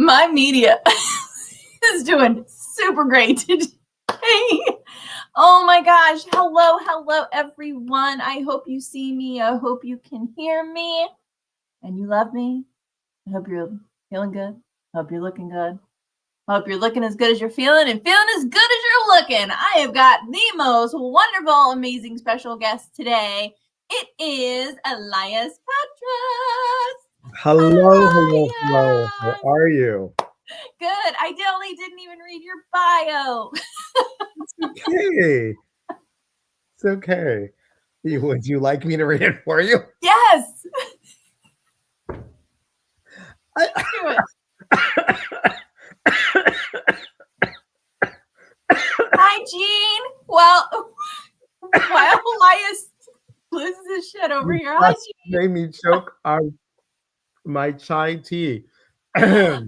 My media is doing super great today. Oh my gosh. Hello, everyone. I hope you see me. I hope you can hear me and you love me. I hope you're feeling good. I hope you're looking good. I hope you're looking as good as you're feeling and feeling as good as you're looking. I have got the most wonderful, amazing special guest today. It is Elias Patras. Hello. How are you? Good. I only didn't even read your bio. It's okay. It's okay. Would you like me to read it for you? Yes. I, Do it. Hi, Jean. Well, while Elias loses his shit over here. Hi, just Jean. made me choke on my chai tea. Hi, Evelyn.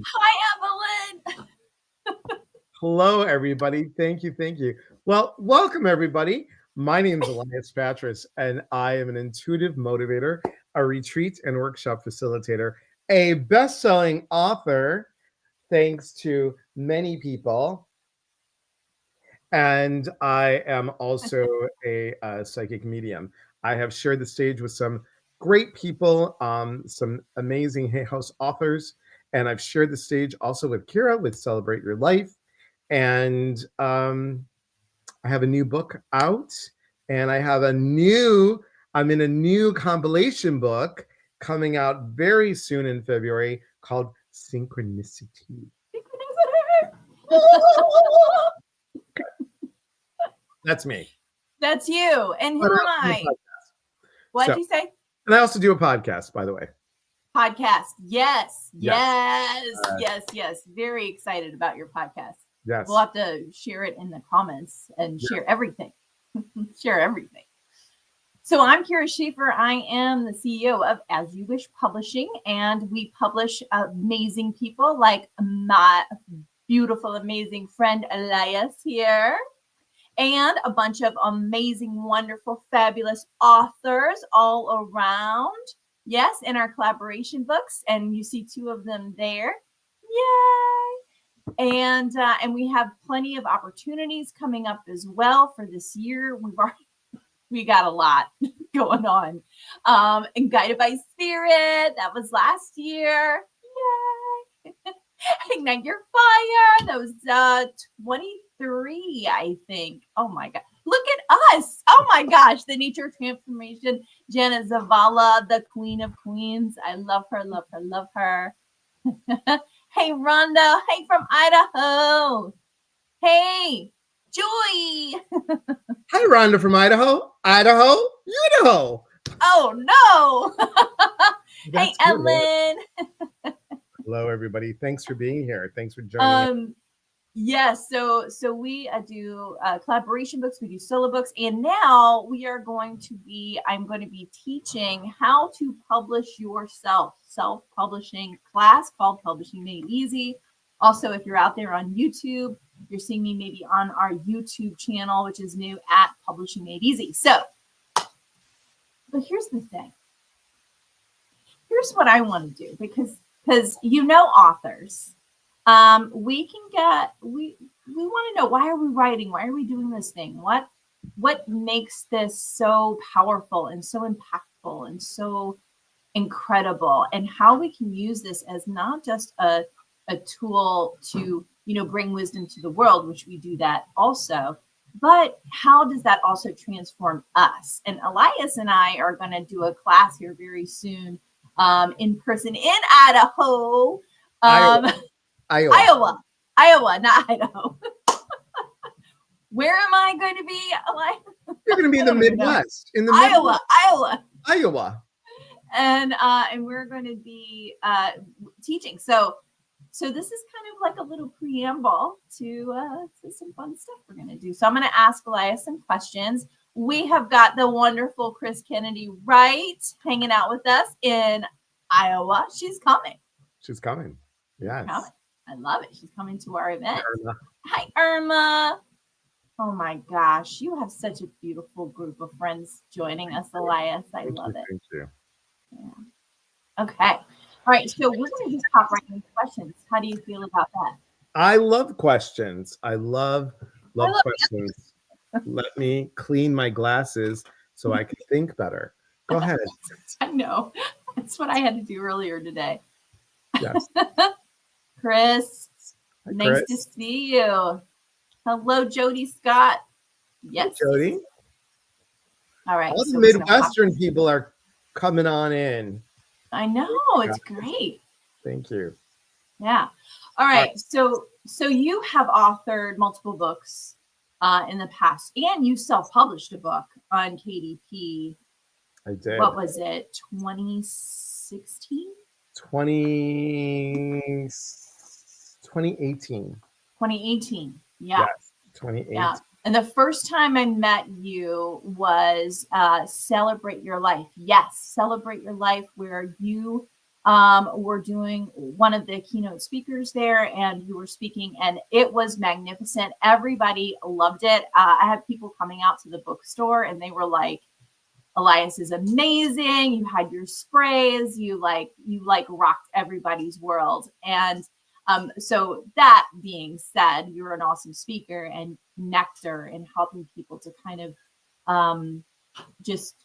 Hello, everybody. Thank you. Well, welcome, everybody. My name is Elias Patras, and I am an intuitive motivator, a retreat and workshop facilitator, a best-selling author, thanks to many people. And I am also a psychic medium. I have shared the stage with some great people, some amazing Hay House authors, and I've shared the stage also with Kira with Celebrate Your Life. And I have a new book out, and I'm in a new compilation book coming out very soon in February called Synchronicity. That's me. That's you. And who am I? What did you say? And I also do a podcast, by the way. Podcast. Yes. Very excited about your podcast. Yes. We'll have to share it in the comments and share everything. Share everything. So I'm Kira Schaefer. I am the CEO of As You Wish Publishing, and we publish amazing people like my beautiful, amazing friend Elias here, and a bunch of amazing, wonderful, fabulous authors all around. Yes, in our collaboration books, and you see two of them there. Yay! And we have plenty of opportunities coming up as well for this year. We got a lot going on. And Guided by Spirit, that was last year. Yay! Ignite Your Fire, that was 23, I think. Oh my God. Look at us. Oh my gosh. The Nature Transformation. Jenna Zavala, the Queen of Queens. I love her. Hey, Rhonda. Hey, from Idaho. Hey, Joy. Hi, Rhonda from Idaho. Idaho. Oh, no. Hey, Ellen. Hello, everybody. Thanks for being here. Thanks for joining. Yes, so we do collaboration books, we do solo books, and now I'm going to be teaching how to publish yourself, self-publishing class called Publishing Made Easy. Also, if you're out there on YouTube, you're seeing me maybe on our YouTube channel, which is new at Publishing Made Easy. So, but here's the thing. Here's what I want to do, because authors. We want to know, why are we writing? Why are we doing this thing? What makes this so powerful and so impactful and so incredible, and how we can use this as not just a tool to, bring wisdom to the world, which we do that also, but how does that also transform us? And Elias and I are going to do a class here very soon, in person in Idaho. Iowa, not Idaho. Where am I going to be? You're going to be in the Midwest. In the Iowa. And we're going to be teaching. So this is kind of like a little preamble to some fun stuff we're going to do. So I'm going to ask Elias some questions. We have got the wonderful Chris Kennedy hanging out with us in Iowa. She's coming. Yes. I love it. She's coming to our event. Irma. Hi, Irma. Oh my gosh. You have such a beautiful group of friends joining us, Elias. I love it. Thank you. Yeah. Okay. All right, so we're going to just hop right into questions. How do you feel about that? I love questions. I love I love love questions. Let me clean my glasses so I can think better. Go ahead. I know. That's what I had to do earlier today. Yes. Chris, Hi, nice to Chris. see you. Hello, Jody Scott. Hey, Yes. Jody. All right, All the so we're going to hop. Midwestern people are coming on in. I know, Yeah, it's great. thank you. Yeah. All All right, right. So you have authored multiple books in the past, and you self-published a book on KDP. I did. What was it? 2016? 20, 2018. 2018. Yeah. Yes, 2018. Yeah. And the first time I met you was Celebrate Your Life. Yes, Celebrate Your Life, where you were doing one of the keynote speakers there and you were speaking, and it was magnificent. Everybody loved it. I had people coming out to the bookstore and they were like, Elias is amazing. You had your sprays. You rocked everybody's world. And so that being said, you're an awesome speaker and connector in helping people to kind of just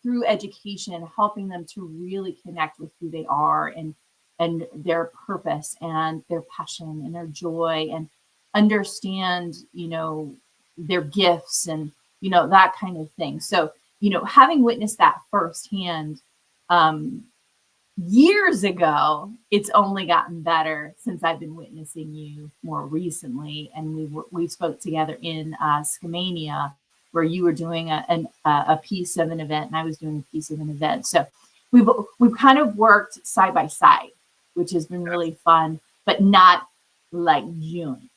through education, helping them to really connect with who they are and their purpose and their passion and their joy and understand, their gifts and that kind of thing. So, having witnessed that firsthand, um, years ago, it's only gotten better since I've been witnessing you more recently. And we spoke together in Scamania, where you were doing a piece of an event and I was doing a piece of an event. So we've kind of worked side by side, which has been really fun, but not like June.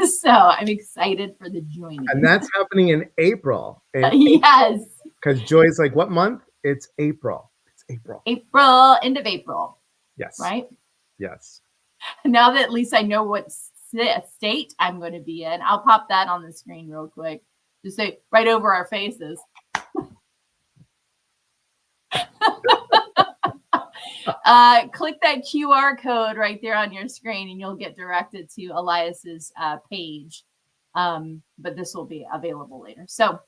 So I'm excited for the joining. And that's happening in April. Yes, Because Joy's like, what month? It's April. It's April. April, end of April, Yes. right? Yes. Now that at least I know what state I'm going to be in, I'll pop that on the screen real quick. Just say right over our faces. Click that QR code right there on your screen and you'll get directed to Elias's page. But this will be available later. So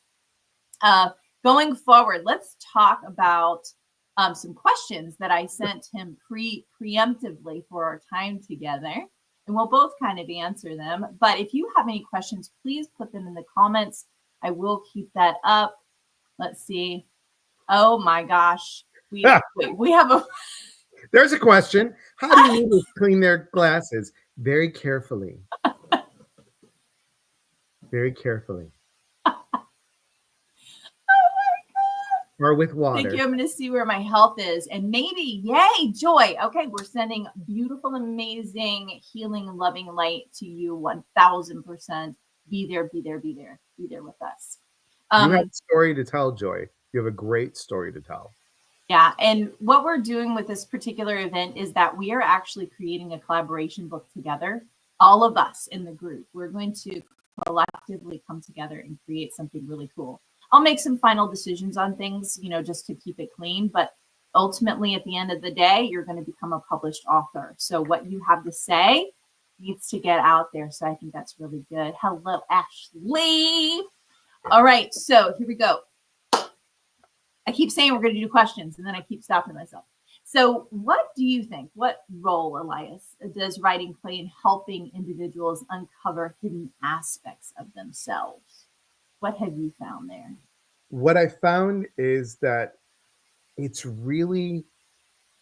going forward, let's talk about some questions that I sent him preemptively for our time together. And we'll both kind of answer them. But if you have any questions, please put them in the comments. I will keep that up. Let's see. Oh my gosh. We have a There's a question. How do readers clean their glasses? Very carefully. Very carefully. Or with water. Thank you. I'm going to see where my health is. And maybe, yay, joy. Okay, we're sending beautiful, amazing, healing, loving light to you 1000%. Be there, be there, be there. Be there with us. You have a story to tell, Joy. You have a great story to tell. Yeah. And what we're doing with this particular event is that we are actually creating a collaboration book together. All of us in the group. We're going to collectively come together and create something really cool. I'll make some final decisions on things, just to keep it clean. But ultimately, at the end of the day, you're going to become a published author. So what you have to say needs to get out there. So I think that's really good. Hello, Ashley. All right. So here we go. I keep saying we're going to do questions, and then I keep stopping myself. So what do you think? What role, Elias, does writing play in helping individuals uncover hidden aspects of themselves? What have you found there? What I found is that it's really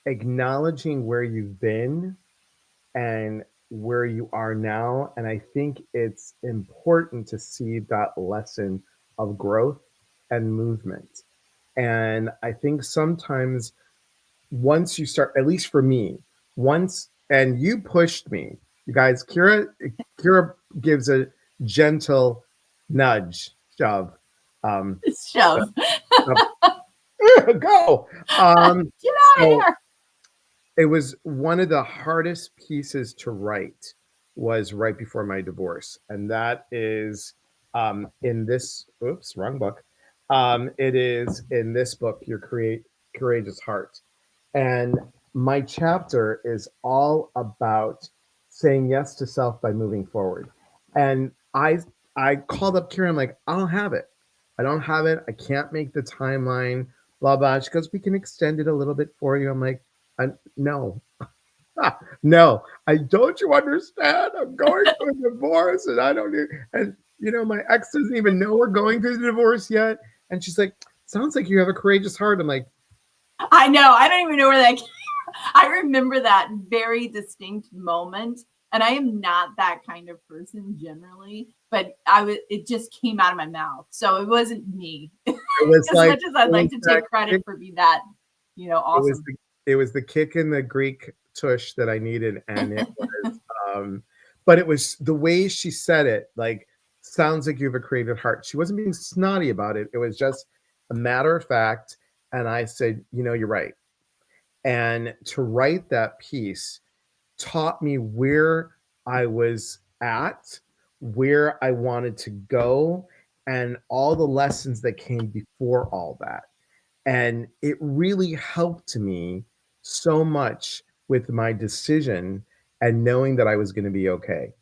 acknowledging where you've been and where you are now. And I think it's important to see that lesson of growth and movement. And I think sometimes once you start, at least for me, once, and you pushed me, you guys, Kira gives a gentle nudge, shove. Shove. Go. Get out of here. It was one of the hardest pieces to write was right before my divorce. And that is in this, oops, wrong book. It is in this book, Your Courageous Heart. And my chapter is all about saying yes to self by moving forward. And I called up Kira. I'm like, I don't have it. I don't have it. I can't make the timeline. Blah blah. She goes, we can extend it a little bit for you. I'm like, no, no. I don't you understand? I'm going through a divorce, and I don't need. And my ex doesn't even know we're going through the divorce yet. And she's like, sounds like you have a courageous heart. I'm like, I know. I don't even know where that came. I remember that very distinct moment. And I am not that kind of person generally, but it just came out of my mouth. So it wasn't me. it was As like much as I'd it was like to that take credit kick, for being that, it was awesome. the kick in the Greek tush that I needed, and it was but it was the way she said it, like, sounds like you have a creative heart. She wasn't being snotty about it. It was just a matter of fact. And I said, you're right. And to write that piece taught me where I was at, where I wanted to go, and all the lessons that came before all that. And it really helped me so much with my decision and knowing that I was going to be okay.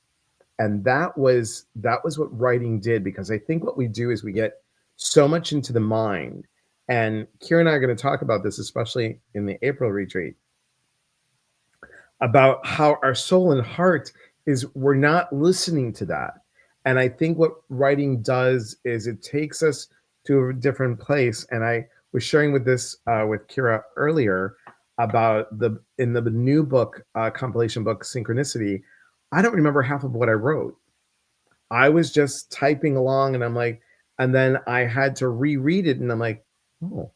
And that was what writing did, because I think what we do is we get so much into the mind. And Kira and I are going to talk about this, especially in the April retreat, about how our soul and heart is we're not listening to that. And I think what writing does is it takes us to a different place. And I was sharing with this with Kira earlier about the new book, compilation book Synchronicity. I don't remember half of what I wrote. I was just typing along, and I'm like, and then I had to reread it, and I'm like, oh,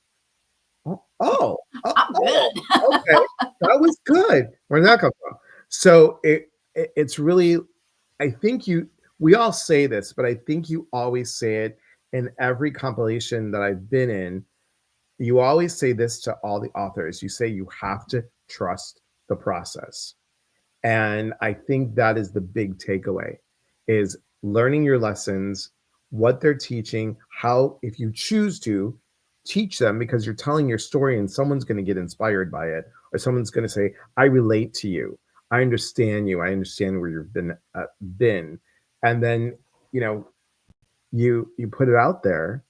oh, oh, oh, I'm oh, good. okay, that was good. Where did that come from? So it's really, I think we all say this, but I think you always say it in every compilation that I've been in. You always say this to all the authors. You say you have to trust the process. And I think that is the big takeaway, is learning your lessons, what they're teaching, how, if you choose to teach them, because you're telling your story and someone's going to get inspired by it, or someone's going to say, I relate to you. I understand you. I understand where you've been. And then, you know, you put it out there,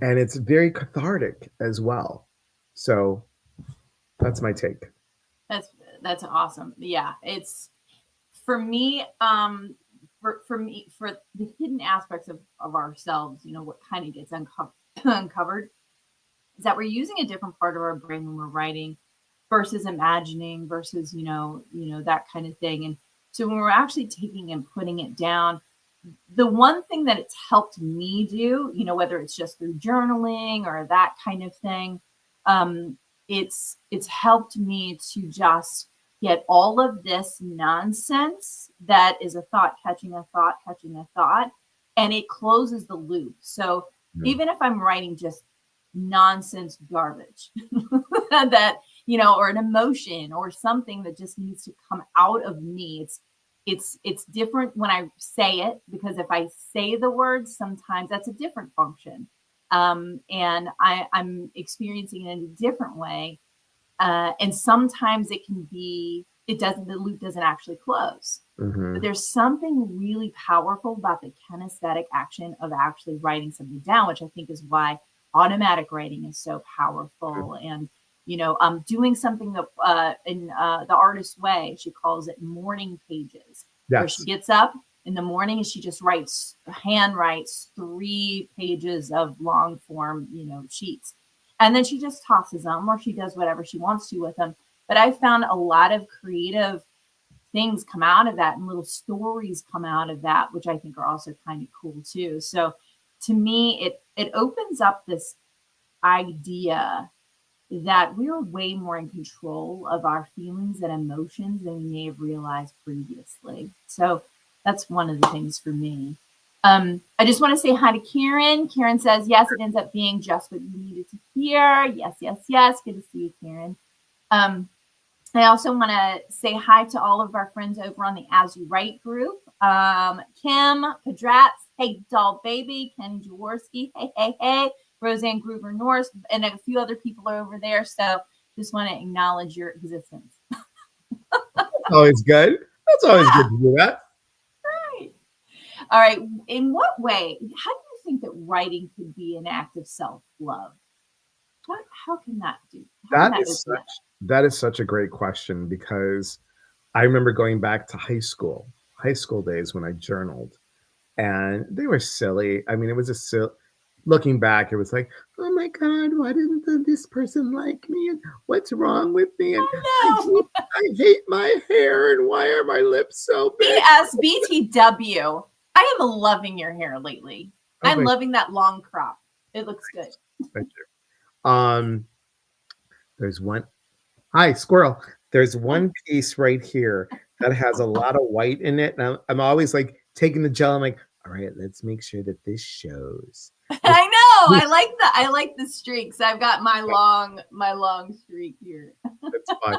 and it's very cathartic as well. So that's my take. That's that's awesome. Yeah, it's for me. For me, for the hidden aspects of ourselves, what kind of gets uncovered is that we're using a different part of our brain when we're writing versus imagining versus that kind of thing. And so when we're actually taking and putting it down, the one thing that it's helped me do, whether it's just through journaling or that kind of thing, um, it's helped me to just get all of this nonsense that is a thought catching a thought catching a thought, and it closes the loop. So Mm. even if I'm writing just nonsense garbage that or an emotion or something that just needs to come out of me, it's different when I say it, because if I say the words, sometimes that's a different function. And I'm experiencing it in a different way. And sometimes the loop doesn't actually close. But Mhm. there's something really powerful about the kinesthetic action of actually writing something down, which I think is why automatic writing is so powerful. And doing something that in the artist's way, she calls it morning pages, where she Yes. gets up in the morning and she just hand writes 3 pages of long form, sheets. And then she just tosses them, or she does whatever she wants to with them. But I found a lot of creative things come out of that, and little stories come out of that, which I think are also kind of cool too. So to me, it opens up this idea that we're way more in control of our feelings and emotions than we may have realized previously. So that's one of the things for me. I just want to say hi to Karen. Karen says, yes, it ends up being just what you needed to hear. Yes, yes, yes. Good to see you, Karen. I also want to say hi to all of our friends over on the As You Write group. Kim Padratz, hey, doll baby, Ken Jaworski, hey, hey, hey, Roseanne Gruber Norris, and a few other people are over there. So Just want to acknowledge your existence. Always good. That's always good to do that. Right. All right. In what way, how do you think that writing could be an act of self-love? How can that do? How can That that is open that up? such a great question because I remember going back to high school days when I journaled, and they were silly. I mean, it was a looking back, it was like, oh my God, why didn't this person like me? And what's wrong with me? And Oh no. I hate my hair. And why are my lips so big? P.S. BTW. I am loving your hair lately. Oh, I'm loving that long crop. It looks good. thank you. There's one. Hi, squirrel. There's one piece right here that has a lot of white in it. And I'm always like taking the gel. I'm like, all right, let's make sure that this shows. I know. I like the streaks. I've got my long streak here. That's fine.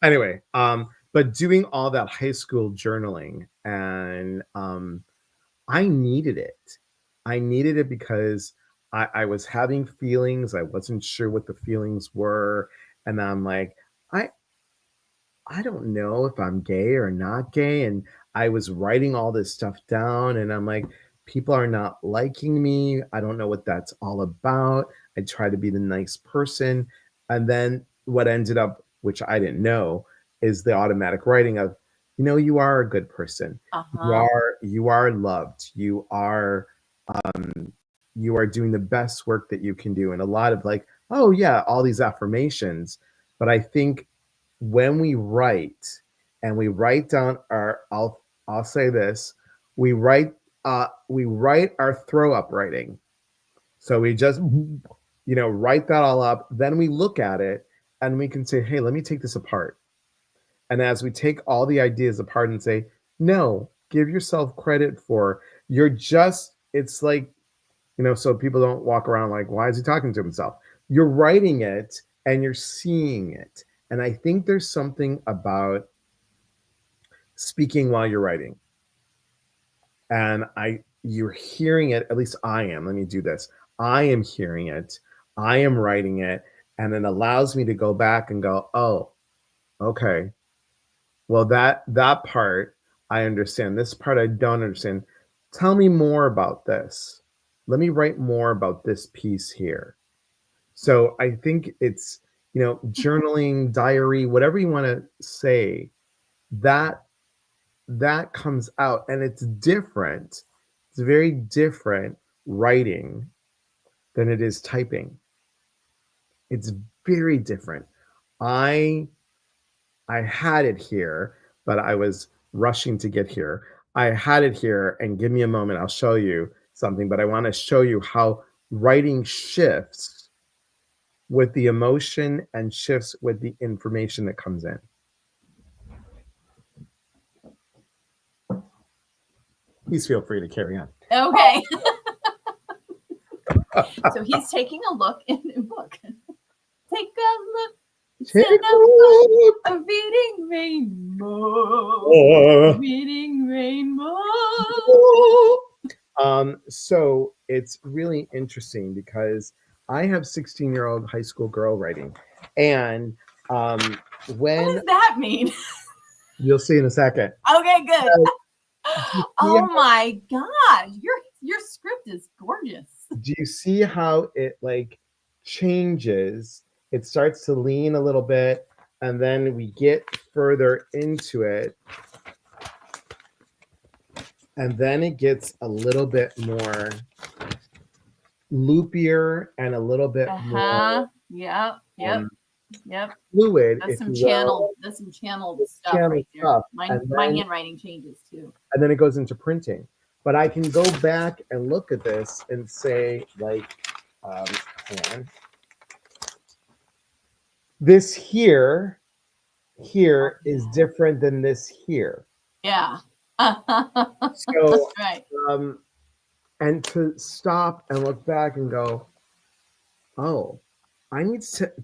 Anyway, but doing all that high school journaling, and I needed it. I needed it because I was having feelings. I wasn't sure what the feelings were. And I'm like, I I don't know if I'm gay or not gay. And I was writing all this stuff down, and I'm like, people are not liking me. I don't know what that's all about. I try to be the nice person. And then what ended up, which I didn't know, is the automatic writing of, you are a good person. Uh-huh. You are loved. You are doing the best work that you can do. And a lot of like, oh yeah, all these affirmations. But I think when we write and we write down I'll say this, we write our throw up writing. So we just write that all up, then we look at it and we can say, hey, let me take this apart. And as we take all the ideas apart and say, no, give yourself credit for, it's like, so people don't walk around like, why is he talking to himself? You're writing it and you're seeing it. And I think there's something about speaking while you're writing. And you're hearing it, at least I am. Let me do this. I am hearing it. I am writing it. And it allows me to go back and go, oh, okay. Well, that part I understand. This part I don't understand. Tell me more about this. Let me write more about this piece here. So I think it's, journaling, diary, whatever you want to say, that that comes out, and it's different. It's very different writing than it is typing. It's very different. I I had it here, but I was rushing to get here. I had it here, and give me a moment. I'll show you something, but I want to show you how writing shifts with the emotion and shifts with the information that comes in. Please feel free to carry on. Okay. So he's taking a look in the book. Take a look. It's Take in a look. a reading rainbow. Reading rainbow. So it's really interesting because I have 16-year-old high school girl writing, and What when does that mean? you'll see in a second. Okay, good. Do Oh my gosh, your script is gorgeous. you see how it like changes? It starts to lean a little bit, and then we get further into it, and then it gets a little bit more loopier and a little bit more Yep. fluid, That's if some you will. channeled stuff Channel right there. stuff. My handwriting changes too. And then it goes into printing. But I can go back and look at this and say, like, hang on. This here is different than this here. Yeah. So, Right. and to stop and look back and go, oh,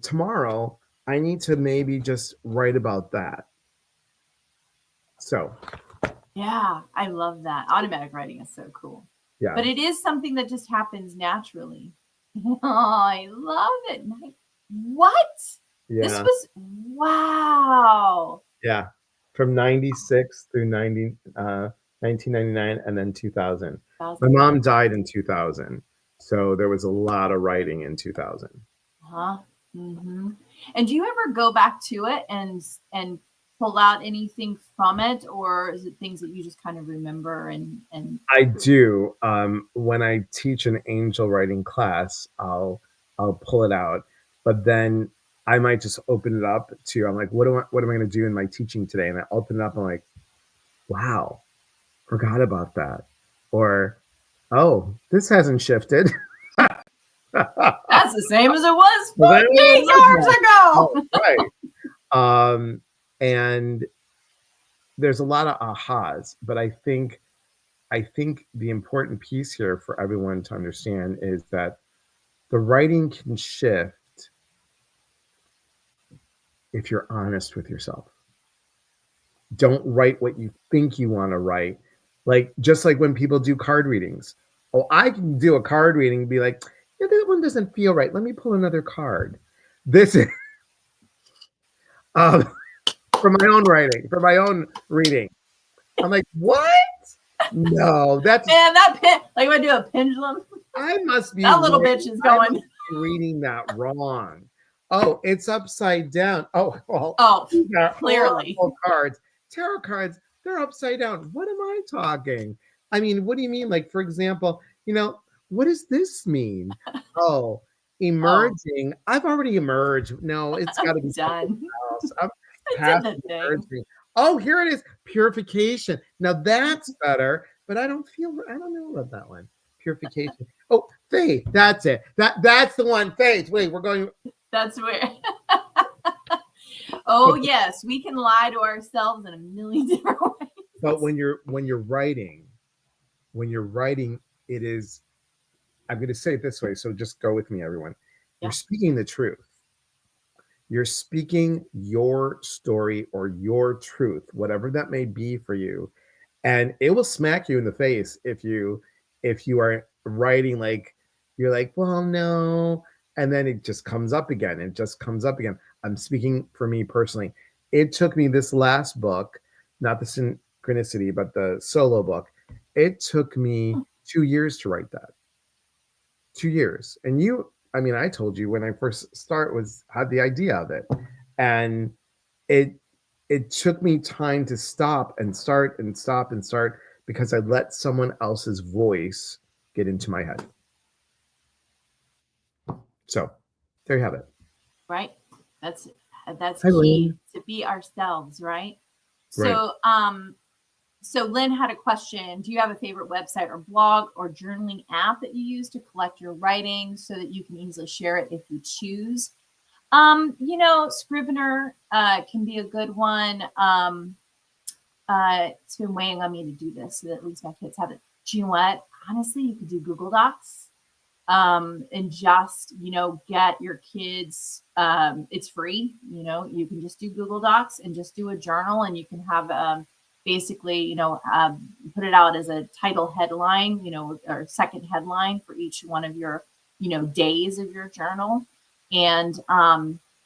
tomorrow, I need to maybe just write about that. So, Yeah, I love that. Automatic writing is so cool. yeah. But it is something that just happens naturally. Oh, I love it. What? This Yeah. was, wow. Yeah. From 96 through 1999 and then 2000. My mom died in 2000. So there was a lot of writing in 2000. Huh. Hmm. And do you ever go back to it and pull out anything from it, or is it things that you just kind of remember and I do. When I teach an angel writing class, I'll pull it out, but then I might just open it up to. I'm like, what am I going to do in my teaching today? And I open it up. I'm like, wow, forgot about that, or oh, this hasn't shifted. that's the same as it was Well, then what 14 was years that? Oh, ago. right. And there's a lot of ahas, but I think the important piece here for everyone to understand is that the writing can shift if you're honest with yourself. Don't write what you think you want to write. Like, just like when people do card readings. Oh, I can do a card reading and be like, yeah, that one doesn't feel right. Let me pull another card. This is um, for my own writing, for my own reading. I'm like, what? No, that's Man, that pin, like when I do a pendulum, I must be that little bitch is I must going. be reading that wrong. Oh, it's upside down. Oh, well, Oh, these are clearly. horrible cards. Tarot cards, they're upside down. What am I talking? I mean, what do you mean? Like, for example, what does this mean? Oh, Oh, emerging. I've already emerged. No, it's got I'm to be something done. else. I'm I did past the thing. emerging. Oh, here it is. Purification. Now that's better, but I don't know about that one. Purification. Oh, faith. That's it. That's the one. Faith. Wait, we're going. That's weird. Oh, yes, we can lie to ourselves in a million different ways. But when you're writing, it is. I'm going to say it this way. So just go with me, everyone. You're Yeah. speaking the truth. You're speaking your story or your truth, whatever that may be for you, and it will smack you in the face if you are writing like you're like, well, no, and then it just comes up again. It just comes up again. I'm speaking for me personally. It took me this last book, not the synchronicity, but the solo book. It took me 2 years to write that. 2 years. And I mean, I told you when I first had the idea of it, and it it took me time to stop and start and stop and start because I let someone else's voice get into my head. So there you have it. Right. That's that's Hi, key Lynn. to be ourselves, right? Right. So Lynn had a question. Do you have a favorite website or blog or journaling app that you use to collect your writing so that you can easily share it if you choose? Scrivener can be a good one. It's been weighing on me to do this, so that at least my kids have it. Do you know what? Honestly, you could do Google Docs, and just get your kids. It's free. You can just do Google Docs and just do a journal, and you can have basically put it out as a title headline, or second headline for each one of your days of your journal, and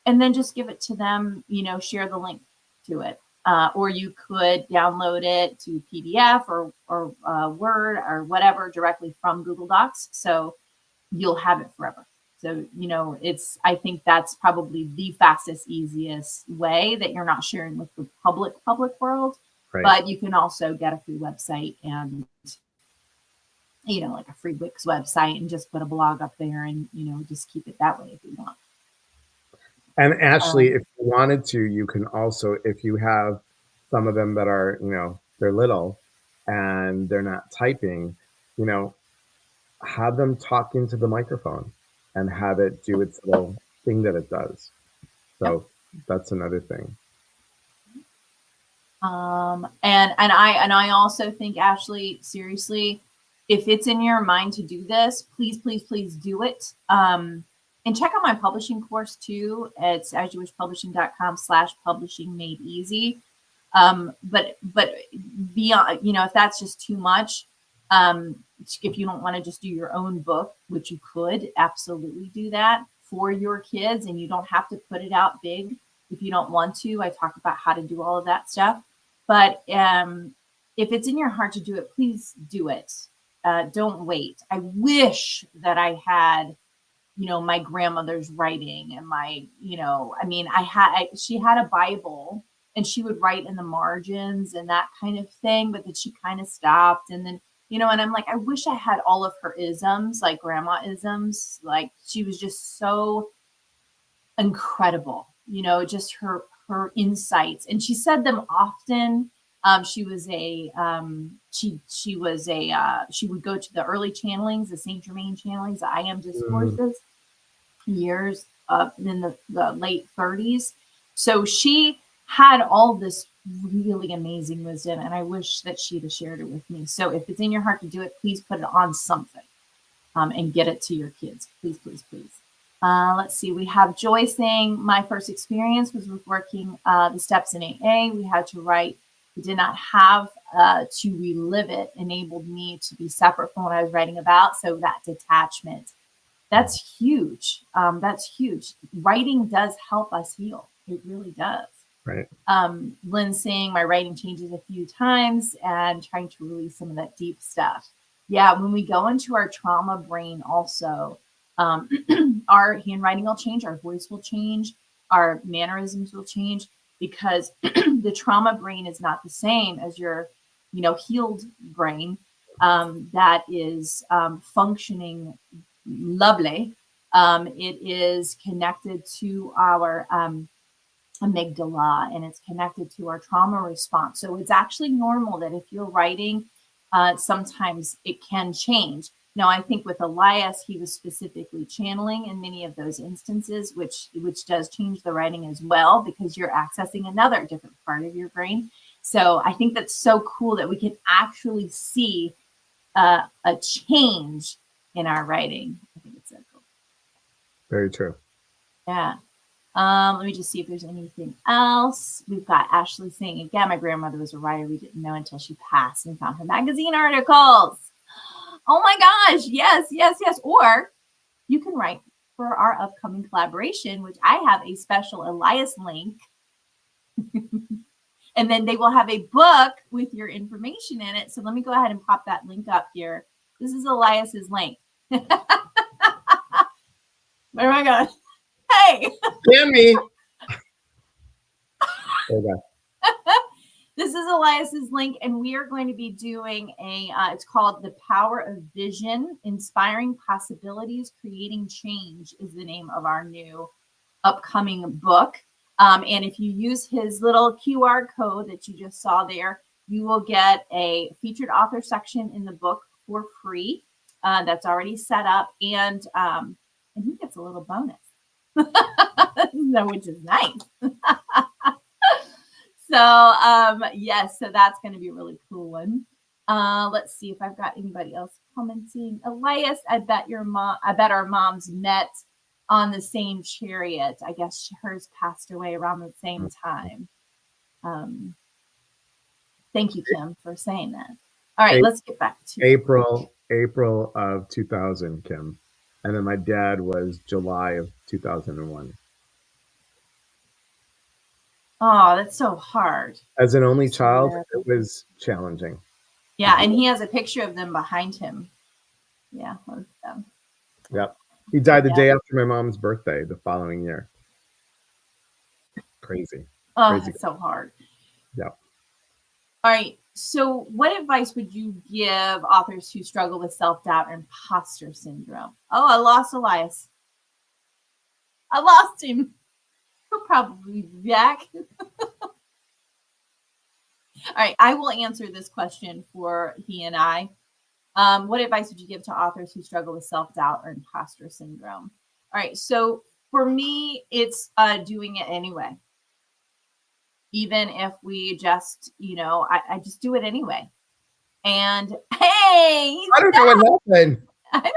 then just give it to them. Share the link to it. Or you could download it to PDF or Word or whatever directly from Google Docs. So you'll have it forever. So, I think that's probably the fastest, easiest way that you're not sharing with the public world. Right. But you can also get a free website and, like a free Wix website, and just put a blog up there and, just keep it that way if you want. And Ashley, if you wanted to, you can also, if you have some of them that are, they're little and they're not typing, have them talk into the microphone and have it do its little thing that it does. So that's another thing. And I also think, Ashley, seriously, if it's in your mind to do this, please, please, please do it. And check out my publishing course too. It's asyouwishpublishing.com/publishing made easy. But beyond, if that's just too much, if you don't want to just do your own book, which you could absolutely do that for your kids, and you don't have to put it out big if you don't want to. I talk about how to do all of that stuff. But if it's in your heart to do it, please do it. Don't wait. I wish that I had, my grandmother's writing and I mean, she had a Bible and she would write in the margins and that kind of thing, but then she kind of stopped. And then, and I'm like, I wish I had all of her isms, like grandma isms. Like she was just so incredible, just her insights. And she said them often. She would go to the early channelings, the Saint Germain channelings, the I Am discourses, years up in the late 30s. So she had all this really amazing wisdom, and I wish that she'd have shared it with me. So if it's in your heart to do it, please put it on something, and get it to your kids. Please, please, please. Let's see. We have Joy saying, my first experience was with working the steps in AA. We had to write. We did not have to relive it. Enabled me to be separate from what I was writing about. So that detachment, that's huge. That's huge. Writing does help us heal. It really does. Right. Lynn saying, my writing changes a few times and trying to release some of that deep stuff. Yeah, when we go into our trauma brain also, our handwriting will change, our voice will change, our mannerisms will change, because the trauma brain is not the same as your, healed brain that is functioning lovely. It is connected to our amygdala, and it's connected to our trauma response. So it's actually normal that if you're writing, sometimes it can change. Now, I think with Elias, he was specifically channeling in many of those instances, which does change the writing as well, because you're accessing another different part of your brain. So I think that's so cool that we can actually see a change in our writing. I think it's so cool. Very true. Yeah. Let me just see if there's anything else. We've got Ashley saying, again, my grandmother was a writer. We didn't know until she passed and found her magazine articles. Oh my gosh. Yes, yes, yes. Or you can write for our upcoming collaboration, which I have a special Elias link. And then they will have a book with your information in it. So let me go ahead and pop that link up here. This is Elias's link. Where am I going? Hey. Damn me. Okay. This is Elias's link, and we are going to be doing it's called The Power of Vision, Inspiring Possibilities, Creating Change is the name of our new upcoming book. And if you use his little QR code that you just saw there, you will get a featured author section in the book for free. That's already set up, and he gets a little bonus, which is nice. So yes, so that's going to be a really cool one. Let's see if I've got anybody else commenting. Elias, I bet our moms met on the same chariot. I guess hers passed away around the same time. Thank you, Kim, for saying that. All right, let's get back to April of 2000, Kim. And then my dad was July of 2001. Oh, that's so hard. As an only child, it was challenging. Yeah, and he has a picture of them behind him. Yeah. Yep. He died the day after my mom's birthday, the following year. Crazy. Oh, Crazy. that's so hard. Yep. All right. So what advice would you give authors who struggle with self-doubt or imposter syndrome? Oh, I lost Elias. I lost him. He'll probably be back. All right. I will answer this question for he and I. What advice would you give to authors who struggle with self-doubt or imposter syndrome? All right. So for me, it's doing it anyway. Even if we just, I just do it anyway. And hey, I don't know what happened. I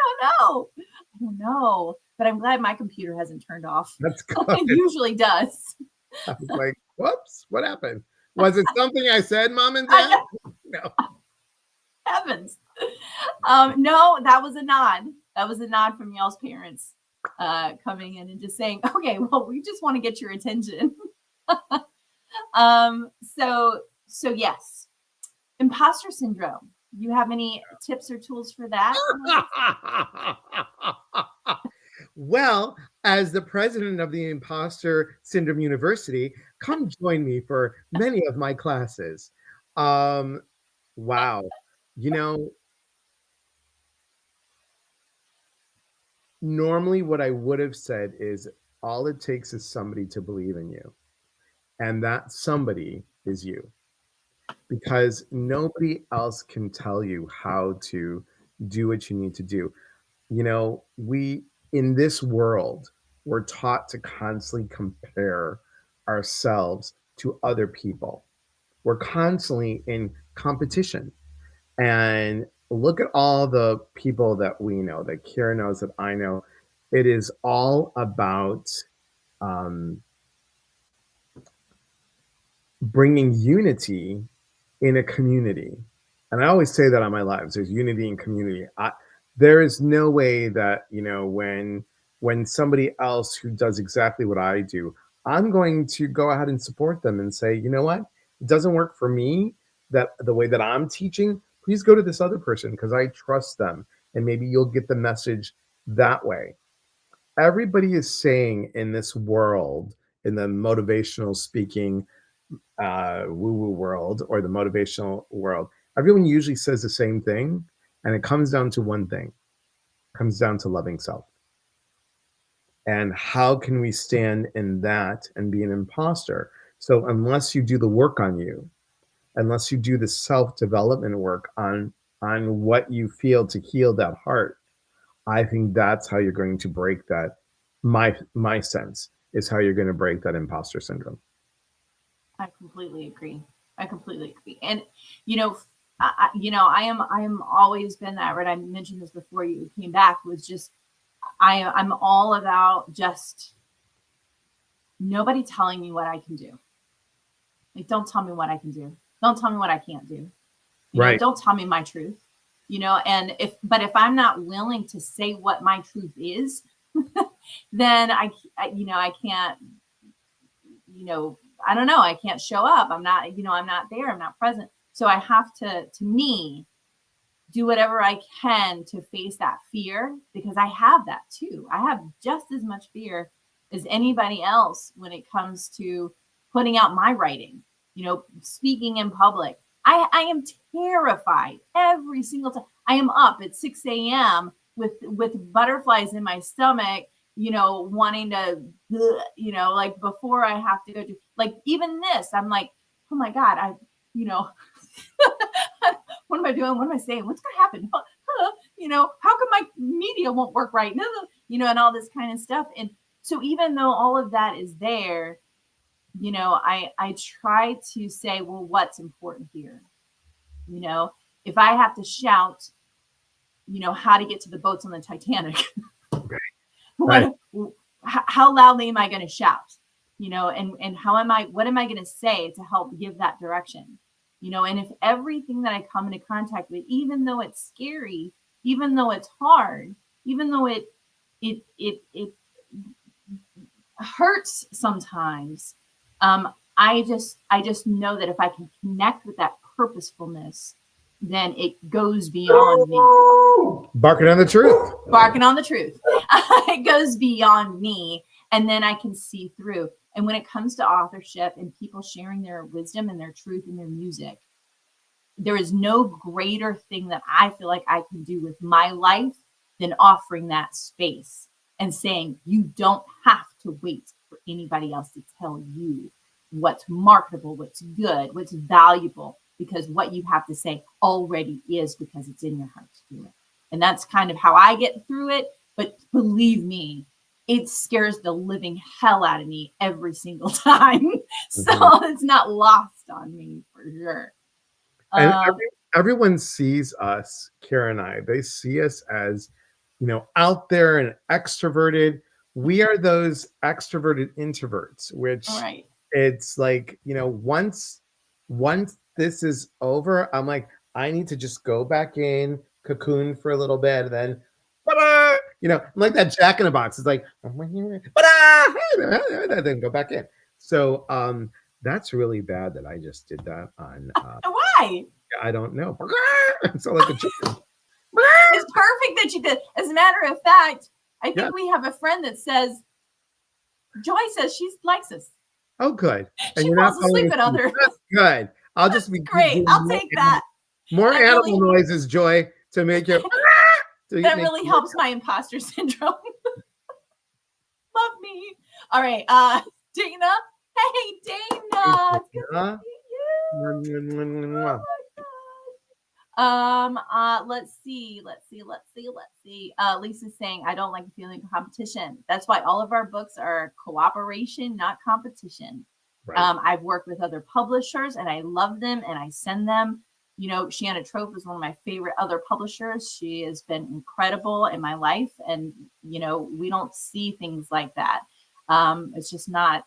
don't know. But I'm glad my computer hasn't turned off. That's good. It usually does. I was like, whoops, what happened? Was it something I said, Mom and Dad? No. Heavens. No, that was a nod. That was a nod from y'all's parents. coming in and just saying, okay, well, we just want to get your attention. So yes, imposter syndrome. You have any tips or tools for that? Well, as the president of the Imposter Syndrome University, come join me for many of my classes. Um, wow. You know, normally what I would have said is all it takes is somebody to believe in you, and that somebody is you, because nobody else can tell you how to do what you need to do. We in this world, we're taught to constantly compare ourselves to other people. We're constantly in competition. And look at all the people that we know, that Kira knows, that I know. It is all about um, bringing unity in a community. And I always say that on my lives, there's unity in community. There is no way that, when somebody else who does exactly what I do, I'm going to go ahead and support them and say, you know what? It doesn't work for me, that the way that I'm teaching, please go to this other person because I trust them. And maybe you'll get the message that way. Everybody is saying in this world, in the motivational speaking woo woo world or the motivational world, everyone usually says the same thing. And it comes down to one thing, it comes down to loving self. And how can we stand in that and be an imposter? So, unless you do the work on you, unless you do the self development work on what you feel to heal that heart, I think that's how you're going to break that. My sense is how you're going to break that imposter syndrome. I completely agree. I completely agree. And I am always been that, right? I mentioned this before you came back, was just I'm all about just nobody telling me what I can do. Like, don't tell me what I can do. Don't tell me what I can't do. Right. Don't tell me my truth. And if I'm not willing to say what my truth is, then I can't, I don't know, I can't show up. I'm not there. I'm not present. So I have to me, do whatever I can to face that fear, because I have that too. I have just as much fear as anybody else when it comes to putting out my writing, speaking in public. I am terrified every single time. I am up at 6 a.m. with butterflies in my stomach, wanting to, like before I have to go to, like, even this, I'm like, oh my God, you know, what am I doing? What am I saying? What's going to happen? How come my media won't work right? And all this kind of stuff. And so even though all of that is there, I try to say, well, what's important here? If I have to shout, how to get to the boats on the Titanic, Right. how loudly am I going to shout? And what am I going to say to help give that direction? And if everything that I come into contact with, even though it's scary, even though it's hard, even though it hurts sometimes, I just know that if I can connect with that purposefulness, then it goes beyond me. Barking on the truth. Barking on the truth. It goes beyond me, and then I can see through. And when it comes to authorship and people sharing their wisdom and their truth in their music, there is no greater thing that I feel like I can do with my life than offering that space and saying, you don't have to wait for anybody else to tell you what's marketable, what's good, what's valuable, because what you have to say already is, because it's in your heart to do it. And that's kind of how I get through it. But believe me, it scares the living hell out of me every single time. So it's not lost on me for sure. And everyone sees us, Kara and I, they see us as, out there and extroverted. We are those extroverted introverts, which Right. it's like, once this is over, I'm like, I need to just go back in, cocoon for a little bit, and then, ta-da! I'm like that Jack in the Box. It's like, but then go back in. So that's really bad that I just did that on. Why? I don't know. So like a chicken. It's perfect that you did. As a matter of fact, I think Yeah. we have a friend that says, Joy says she likes us. Oh, good. And She you're not falls falling asleep at asleep. other. That's good. I'll just be Great. doing I'll take that. more That animal really, noises, Joy, to make you. that really helps my imposter syndrome. Love me. All right. Dana. Hey, Dana. It's good to see you. Oh my gosh. Let's see. Lisa's saying, I don't like the feeling of competition. That's why all of our books are cooperation, not competition. Right. I've worked with other publishers and I love them and I send them. Shanna Trope is one of my favorite other publishers. She has been incredible in my life. And, we don't see things like that. It's just not,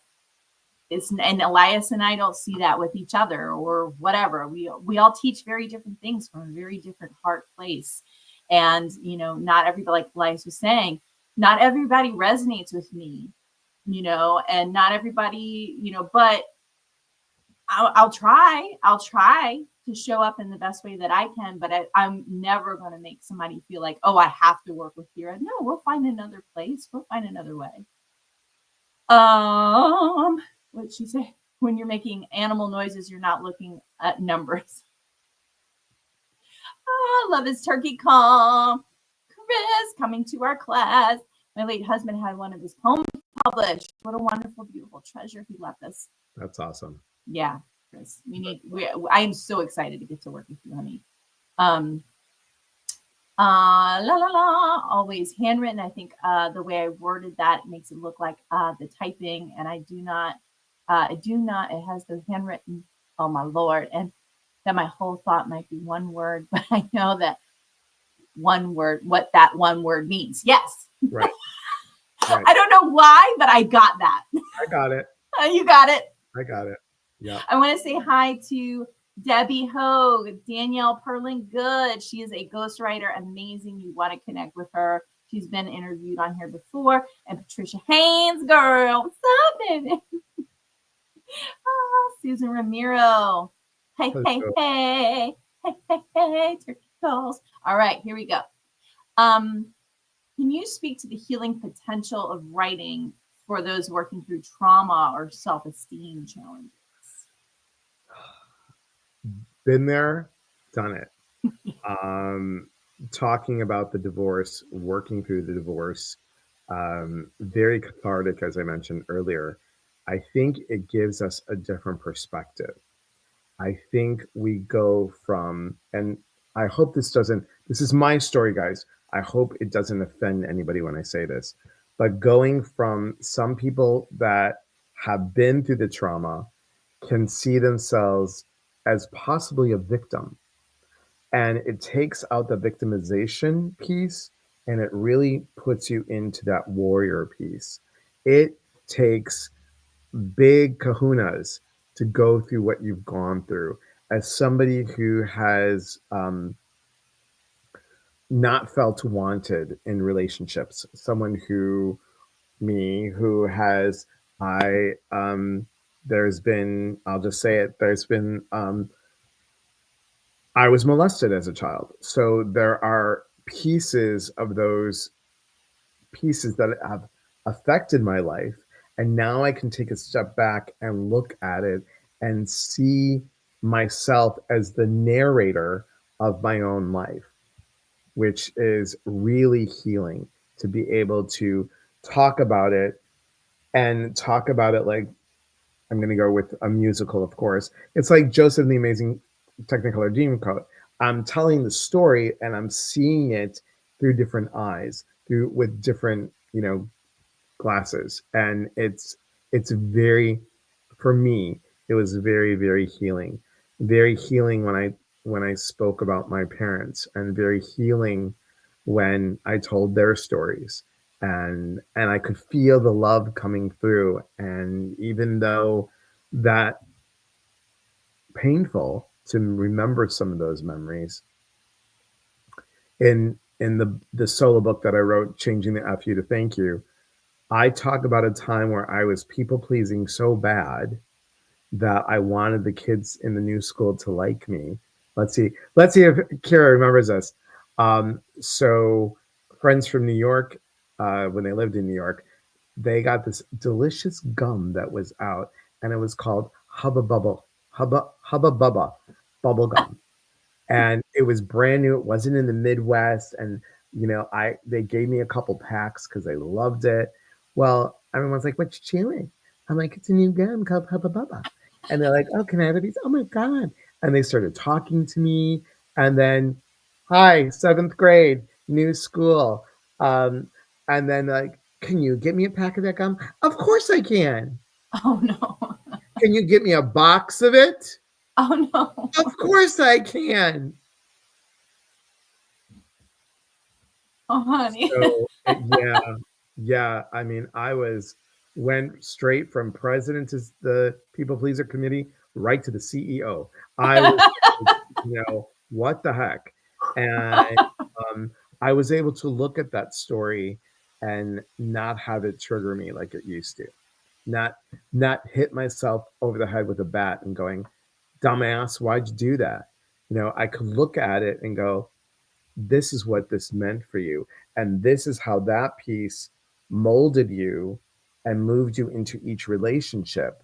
and Elias and I don't see that with each other or whatever. We all teach very different things from a very different heart place. And, not everybody, like Elias was saying, not everybody resonates with me, and not everybody, but I'll try to show up in the best way that I can, but I'm never going to make somebody feel like, oh, I have to work with you. No, we'll find another place. We'll find another way. What'd she say? When you're making animal noises, you're not looking at numbers. Love is turkey calm. Chris coming to our class. My late husband had one of his poems published. What a wonderful, beautiful treasure he left us. That's awesome. Yeah, Chris. I am so excited to get to work with you, honey. La la la, always handwritten. I think the way I worded that makes it look like the typing, and I do not. It has the handwritten. Oh my Lord, and that my whole thought might be one word, but I know that one word, what that one word means. Yes. Right. I don't know why, but I got that. I got it. You got it. I got it. Yeah. I want to say hi to Debbie Hogue, Danielle Perlin Good. She is a ghostwriter. Amazing. You want to connect with her. She's been interviewed on here before. And Patricia Haynes, girl. What's up, baby? Susan Ramiro. Hey, hey, hey. Hey, hey, hey. Turkey calls. All right, here we go. Can you speak to the healing potential of writing for those working through trauma or self-esteem challenges? Been there, done it. Talking about the divorce, working through the divorce, very cathartic, as I mentioned earlier. I think it gives us a different perspective. I think we go from, and I hope this is my story, guys. I hope it doesn't offend anybody when I say this, but going from some people that have been through the trauma can see themselves as possibly a victim. And it takes out the victimization piece and it really puts you into that warrior piece. It takes big kahunas to go through what you've gone through. As somebody who has not felt wanted in relationships, someone who has, there's been, I'll just say it, there's been, I was molested as a child. So there are pieces of those pieces that have affected my life. And now I can take a step back and look at it and see myself as the narrator of my own life, which is really healing to be able to talk about it and talk about it like I'm going to go with a musical, of course. It's like Joseph and the Amazing Technicolor Dreamcoat. I'm telling the story and I'm seeing it through different eyes, with different, glasses. And it's very, for me, it was very, very healing. Very healing when I spoke about my parents, and very healing when I told their stories. And I could feel the love coming through. And even though that painful to remember some of those memories, in in the solo book that I wrote, Changing the FU to Thank You, I talk about a time where I was people pleasing so bad that I wanted the kids in the new school to like me. Let's see if Kira remembers this. So friends from New York, when they lived in New York, they got this delicious gum that was out, and it was called Hubba Bubba Bubble Gum, and it was brand new. It wasn't in the Midwest, and I they gave me a couple packs because they loved it. Well, everyone's like, "What you chewing?" I'm like, "It's a new gum called Hubba Bubba," and they're like, "Oh, can I have a piece?" Oh my god! And they started talking to me, and then, "Hi, seventh grade, new school," um, and then like, "Can you get me a pack of that gum?" Of course I can. Oh no. Can you get me a box of it? Oh no. Of course I can. Oh honey. So, yeah, yeah, I mean, I went straight from president to the people pleaser committee right to the CEO. I was like, "What the heck?" And, um, I was able to look at that story and not have it trigger me like it used to. Not not hit myself over the head with a bat and going, "Dumbass, why'd you do that?" I could look at it and go, this is what this meant for you. And this is how that piece molded you and moved you into each relationship,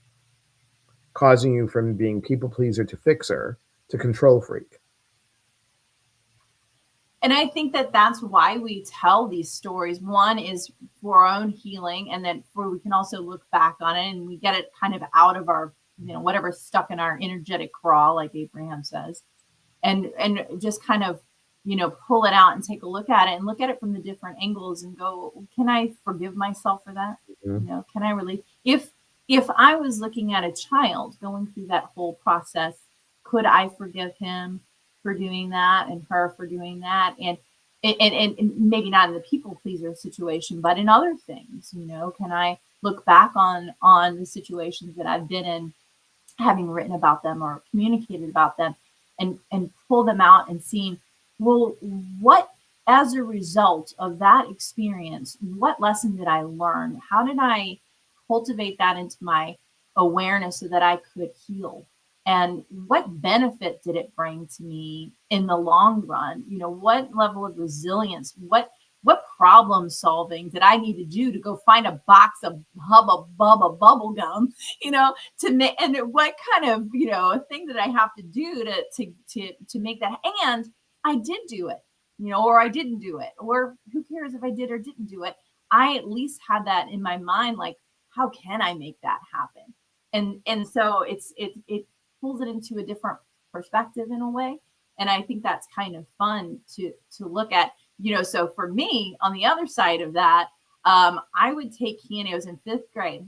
causing you from being people pleaser to fixer to control freak. And I think that that's why we tell these stories. One is for our own healing, and then for we can also look back on it and we get it kind of out of our, whatever's stuck in our energetic crawl, like Abraham says, and just kind of, pull it out and take a look at it and look at it from the different angles and go, can I forgive myself for that? Mhm. Can I really, if I was looking at a child going through that whole process, could I forgive him for doing that and her for doing that? And maybe not in the people pleaser situation, but in other things, can I look back on the situations that I've been in, having written about them or communicated about them, and pull them out and seeing, well, what, as a result of that experience, what lesson did I learn? How did I cultivate that into my awareness so that I could heal? And what benefit did it bring to me in the long run? What level of resilience, what problem solving did I need to do to go find a box of Hubba Bubba bubble gum, to make, and what kind of, thing that I have to do to make that. And I did do it, or I didn't do it, or who cares if I did or didn't do it. I at least had that in my mind, like, how can I make that happen? And so it pulls it into a different perspective in a way. And I think that's kind of fun to look at. So for me, on the other side of that, I would take candy. I was in fifth grade,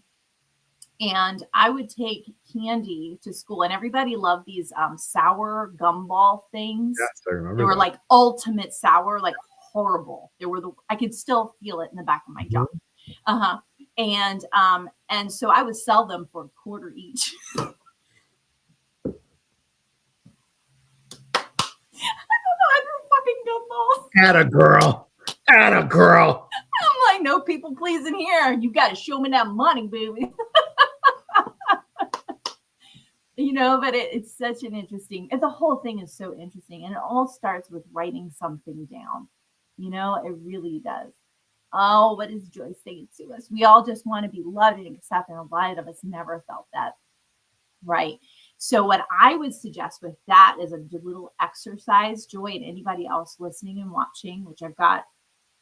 and I would take candy to school, and everybody loved these sour gumball things. Yes, I They remember were that. like ultimate sour, like horrible. They were I could still feel it in the back of my jaw. Mhm. Uh-huh. And so I would sell them for a quarter each. I threw fucking gumballs. Atta girl. Atta girl. I'm like, no people pleasing here. You got to show me that money, baby. But it's such an interesting, the whole thing is so interesting, and it all starts with writing something down. It really does. Oh, what is Joy saying to us? We all just want to be loved and accepted, and a lot of us never felt that. Right. So what I would suggest with that is a little exercise, Joy, and anybody else listening and watching, which I've got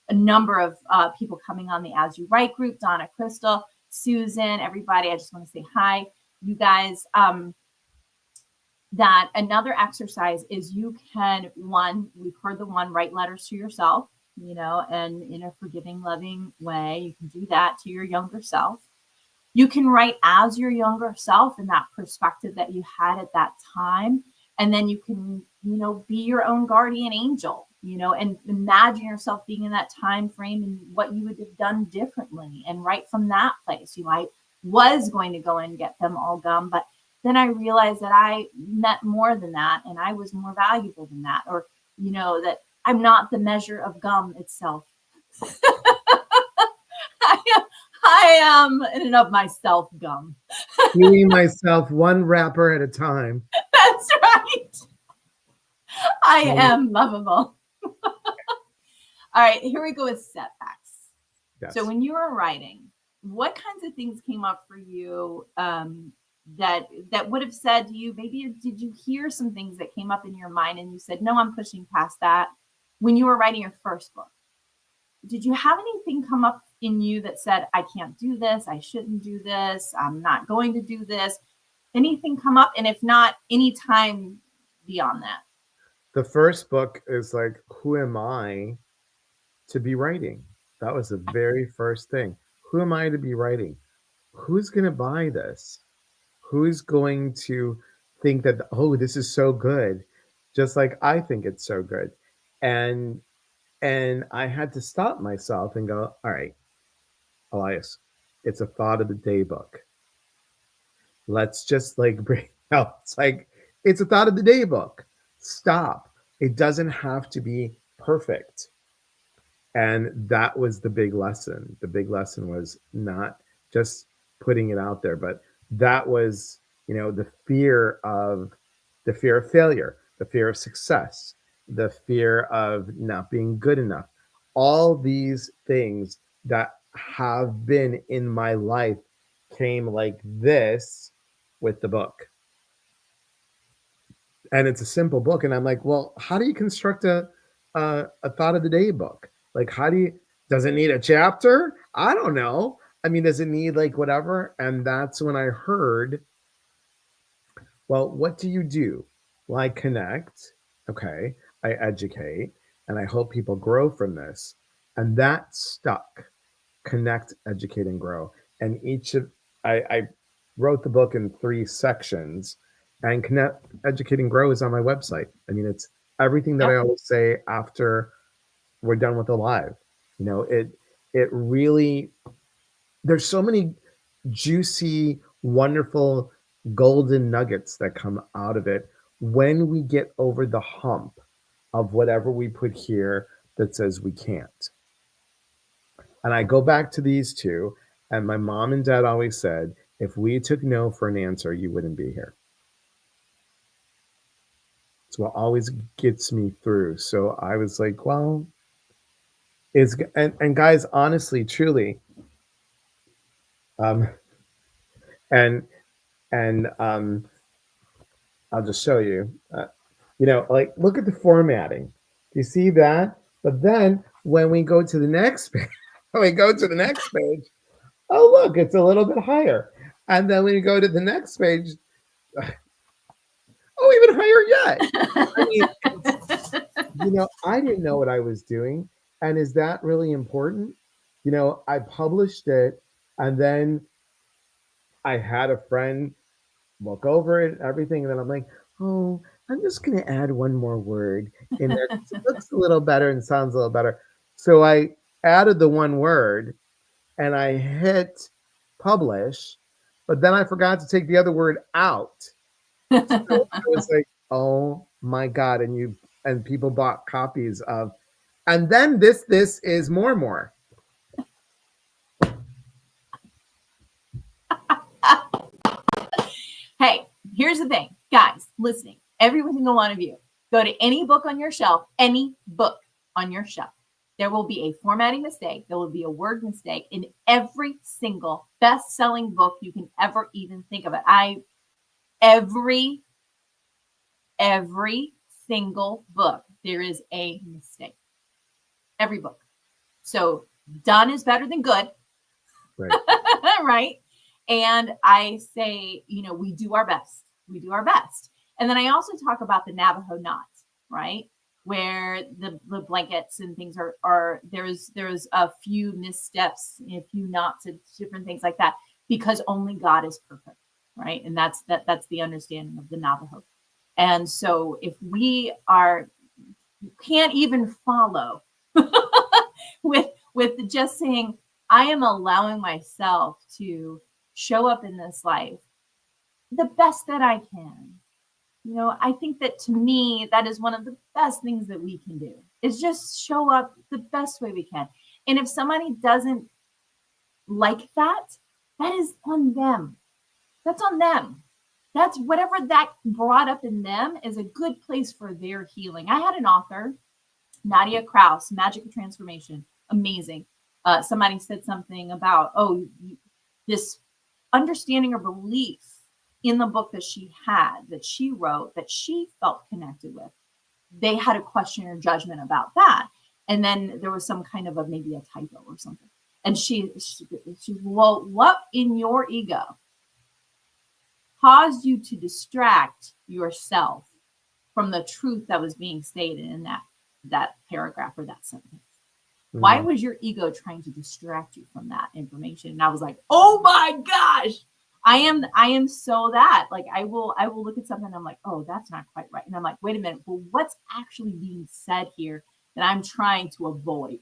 a number of people coming on the As You Write group, Donna, Crystal, Susan, everybody. I just want to say hi, you guys. That another exercise is, you can, we've heard the one, write letters to yourself, and in a forgiving, loving way. You can do that to your younger self. You can write as your younger self in that perspective that you had at that time. And then you can, be your own guardian angel, and imagine yourself being in that time frame and what you would have done differently. And right from that place, I was going to go and get them all gum, but then I realized that I meant more than that, and I was more valuable than that. Or, that I'm not the measure of gum itself. I am in and of myself gum. Healing myself one wrapper at a time. That's right. I Um, am lovable. All right, here we go with setbacks. yes. So when you were writing, what kinds of things came up for you that would have said to you, maybe did you hear some things that came up in your mind and you said, no, I'm pushing past that when you were writing your first book? Did you have anything come up in you that said, I can't do this, I shouldn't do this, I'm not going to do this? Anything come up? And if not, any time beyond that? The first book is like, who am I to be writing? That was the very first thing. Who am I to be writing? Who's going to buy this? Who's going to think that, oh, this is so good, just like I think it's so good? And I had to stop myself and go, all right, Elias, it's a thought of the day book. Let's just like bring out, it's like, it's a thought of the day book. Stop. It doesn't have to be perfect. And that was the big lesson. The big lesson was not just putting it out there, but that was, the fear of failure, the fear of success, the fear of not being good enough. All these things that have been in my life came like this with the book. And it's a simple book, and I'm like, well, how do you construct a thought of the day book? Like, how do you, does it need a chapter? I don't know. I mean, does it need like whatever? And that's when I heard, well, what do you do? Well, I connect, okay, I educate, and I hope people grow from this. And that stuck. Connect, educate, and grow. And each of, I wrote the book in 3 sections, and connect, educate, and grow is on my website. I mean, it's everything that I Yep. always say after we're done with the live. It really, there's so many juicy, wonderful golden nuggets that come out of it when we get over the hump of whatever we put here that says we can't. And I go back to these two, and my mom and dad always said, if we took no for an answer, you wouldn't be here. It's what always gets me through. So I was like, well, and guys, honestly, truly, um, and I'll just show you. Like look at the formatting. Do you see that? But then when we go to the next page, when we go to the next page, oh look, it's a little bit higher. And then when you go to the next page, oh, even higher yet. I mean, I didn't know what I was doing. And is that really important? I published it, and then I had a friend look over it and everything. And then I'm like, oh, I'm just going to add one more word in there because it looks a little better and sounds a little better. So I added the one word and I hit publish, but then I forgot to take the other word out. So I was like, oh my God. And people bought copies of, and then this is more. Hey, here's the thing, guys, listening, every single one of you, go to any book on your shelf, any book on your shelf. There will be a formatting mistake. There will be a word mistake in every single best-selling book you can ever even think of it. Every single book, there is a mistake. Every book. So done is better than good. Right. Right. And I say, we do our best. We do our best. And then I also talk about the Navajo knot, right? Where the blankets and things are there's a few missteps, a few knots and different things like that, because only God is perfect, right? And that's the understanding of the Navajo. And so if we can't even follow with just saying, I am allowing myself to show up in this life the best that I can. I think that to me, that is one of the best things that we can do is just show up the best way we can. And if somebody doesn't like that, that is on them. That's on them. That's whatever that brought up in them is a good place for their healing. I had an author, Nadia Kraus, Magic of Transformation, amazing. Somebody said something about, this understanding or belief in the book that she had, that she wrote, that she felt connected with. They had a question or judgment about that. And then there was some kind of maybe a typo or something. And she well, what in your ego caused you to distract yourself from the truth that was being stated in that paragraph or that sentence? Why was your ego trying to distract you from that information? And I was like, oh my gosh, I am so that, like, I will look at something and I'm like, oh, that's not quite right. And I'm like, wait a minute, well, what's actually being said here that I'm trying to avoid?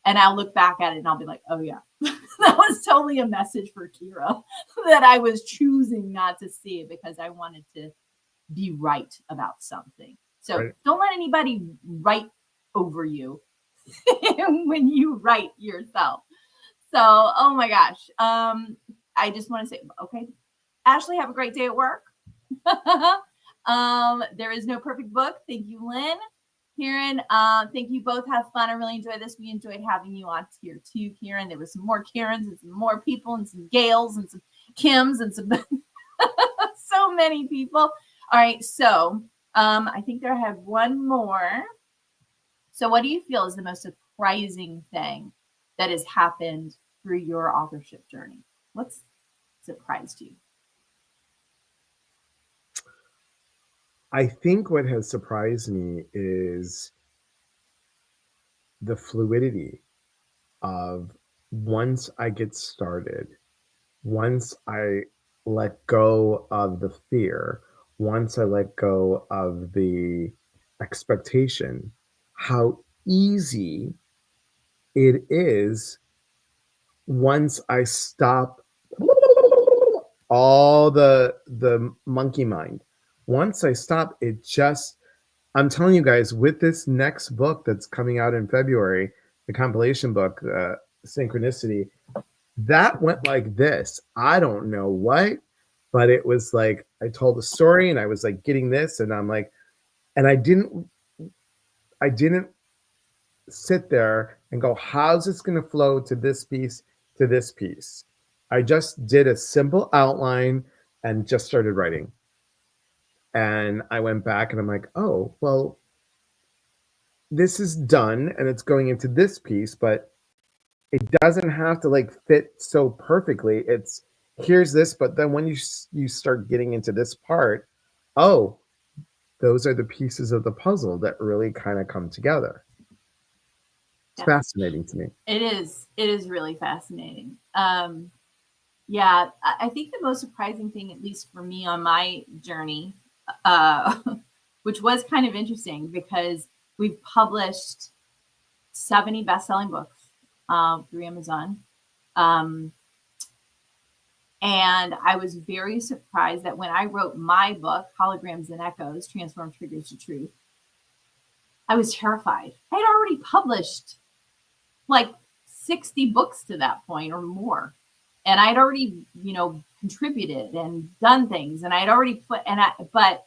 And I'll look back at it and I'll be like, oh yeah, that was totally a message for Kira that I was choosing not to see it because I wanted to be right about something. So Right. don't let anybody write over you when you write yourself. So, oh my gosh. I just want to say, okay, Ashley, have a great day at work. There is no perfect book. Thank you, Lynn. Karen, thank you both. Have fun. I really enjoyed this. We enjoyed having you on here too, Karen. There was some more Karens and some more people and some Gails and some Kims and some so many people. All right, so I think I have one more. So what do you feel is the most surprising thing that has happened through your authorship journey? What's surprised you? I think what has surprised me is the fluidity of once I get started, once I let go of the fear, once I let go of the expectation, how easy it is once I stop all the monkey mind. Once I stop, it just I'm telling you guys, with this next book that's coming out in February, the compilation book, Synchronicity, that went like this. I don't know what, but it was like I told a story and I was like getting this, and I'm like, and I didn't sit there and go, how's this going to flow to this piece, to this piece? I just did a simple outline and just started writing. And I went back and I'm like, oh, well, this is done and it's going into this piece, but it doesn't have to like fit so perfectly. It's here's this, but then when you start getting into this part, oh, those are the pieces of the puzzle that really kind of come together. It's Yeah, fascinating to me. it is. It is really fascinating. Yeah, I think the most surprising thing, at least for me on my journey, uh, which was kind of interesting because we've published 70 best-selling books through Amazon. Um, and I was very surprised that when I wrote my book, Holograms and Echoes, Transform Triggers to Truth, I was terrified. I had already published like 60 books to that point or more. And I'd already, contributed and done things. And I'd already but